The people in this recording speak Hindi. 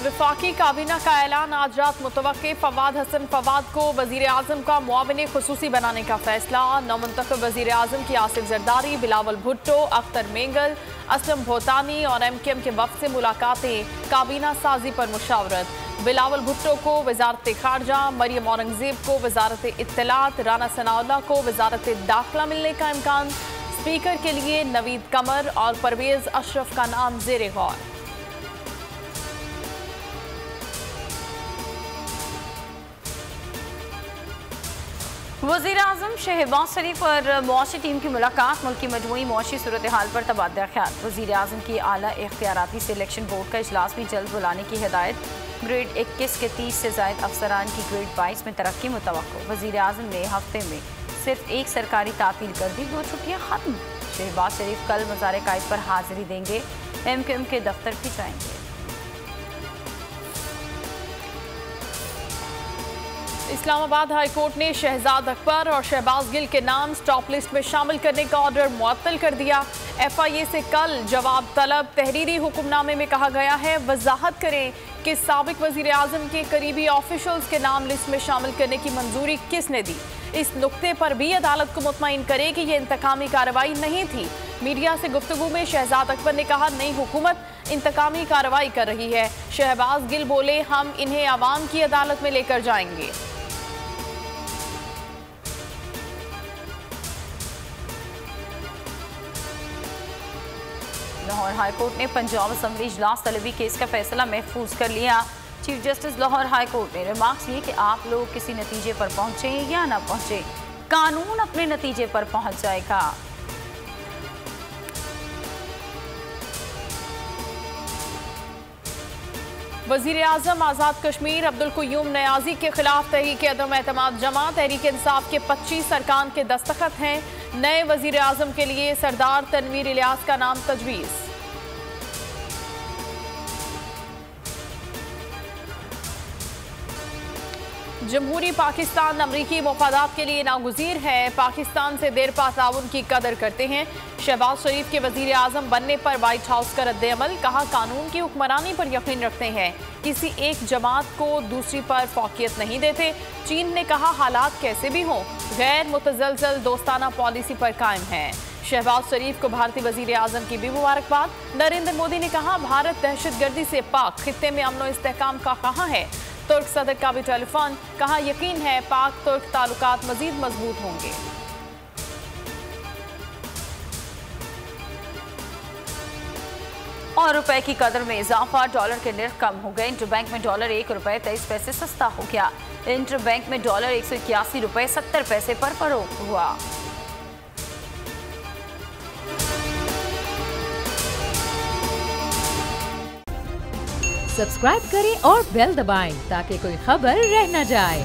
वफाकी काबीना का ऐलान। आज रात मुतवक्के फवाद हसन फवाद को वजीर आजम का मुआविन खुसूसी बनाने का फैसला। नौमुंतखब वजीर आजम की आसिफ जरदारी, बिलावल भुट्टो, अख्तर मेंगल, असलम भोतानी और MKM के वफ्द से मुलाकातें। काबीना साजी पर मुशावरत। बिलावल भुट्टो को वजारत खारजा, मरियम औरंगजेब को वजारत इत्तलात, राना सनाउल्लाह को वजारत दाखिला मिलने का इम्कान। स्पीकर के लिए नवीद कमर और परवेज अशरफ का नाम जेर गौर। वज़ीर आज़म शहबाज शरीफ और मुआशी टीम की मुलाकात। मुल्क की मजमूई मुआशी सूरत हाल पर तबादला ख्याल। वज़ीर आज़म की आला इख्तियाराती सिलेक्शन बोर्ड का इजलास भी जल्द बुलाने की हिदायत। ग्रेड 21 के 30 से ज़ायद अफसरान की ग्रेड 22 में तरक्की मुतवक्को। वज़ीर आज़म ने हफ्ते में सिर्फ एक सरकारी तातील कर दी, 2 छुट्टियाँ खत्म। शहबाज शरीफ कल मज़ार कायद पर हाजिरी देंगे। MKM के दफ्तर भी जाएंगे। इस्लामाबाद हाई कोर्ट ने शहजाद अकबर और शहबाज गिल के नाम स्टॉप लिस्ट में शामिल करने का ऑर्डर मुअत्तल कर दिया। FIA से कल जवाब तलब। तहरीरी हुक्मनामे में कहा गया है वजाहत करें कि साबिक वजीर आजम के करीबी ऑफिशल्स के नाम लिस्ट में शामिल करने की मंजूरी किसने दी। इस नुक्ते पर भी अदालत को मुतमईन करे कि यह इंतकामी कार्रवाई नहीं थी। मीडिया से गुफ्तगू में शहजाद अकबर ने कहा नई हुकूमत इंतकामी कार्रवाई कर रही है। शहबाज गिल बोले हम इन्हें आवाम की अदालत में लेकर जाएंगे। लाहौर हाई कोर्ट ने पंजाब असम्बली इजलास तलबी केस का फैसला महफूज कर लिया। Chief justice Lahore high court ने रिमार्क्स लिए कि आप लोग किसी नतीजे पर पहुंचे या ना पहुंचे, कानून अपने नतीजे पर पहुंच जाएगा। वजीर आजम आज़ाद कश्मीर अब्दुल क़य्यूम नयाजी के खिलाफ तहरीक अदम एतमाद जमा। तहरीक इंसाफ के 25 अरकान के दस्तखत हैं। नए वजीर आजम के लिए सरदार तनवीर इलियास का नाम तजवीज़। जमहूरी पाकिस्तान अमरीकी मफादात के लिए नागुज़ीर है। पाकिस्तान से देरपा ताउन की कदर करते हैं। शहबाज शरीफ के वजीर आजम बनने पर वाइट हाउस का रद्द-ए-अमल। कहा कानून की हुक्मरानी पर यकीन रखते हैं, किसी एक जमात को दूसरी पर फौकियत नहीं देते। चीन ने कहा हालात कैसे भी हों गैर मुतज़लज़ल दोस्ताना पॉलिसी पर कायम है। शहबाज शरीफ को भारतीय वजीर आजम की भी मुबारकबाद। नरेंद्र मोदी ने कहा भारत दहशतगर्दी से पाक, खित्ते में अमन व इस्तेहकाम का कहाँ है। तुर्क सदर का भी टेलीफोन। कहा यकीन है पाक तुर्क ताल्लुकात मजीद मजबूत होंगे। और रुपए की कदर में इजाफा। डॉलर के निर्ख कम हो गए। इंटरबैंक में डॉलर 1 रुपए 23 पैसे सस्ता हो गया। इंटरबैंक में डॉलर 181 रुपए 70 पैसे पर फरोख्त हुआ। सब्सक्राइब करें और बेल दबाएं ताकि कोई खबर रह न जाए।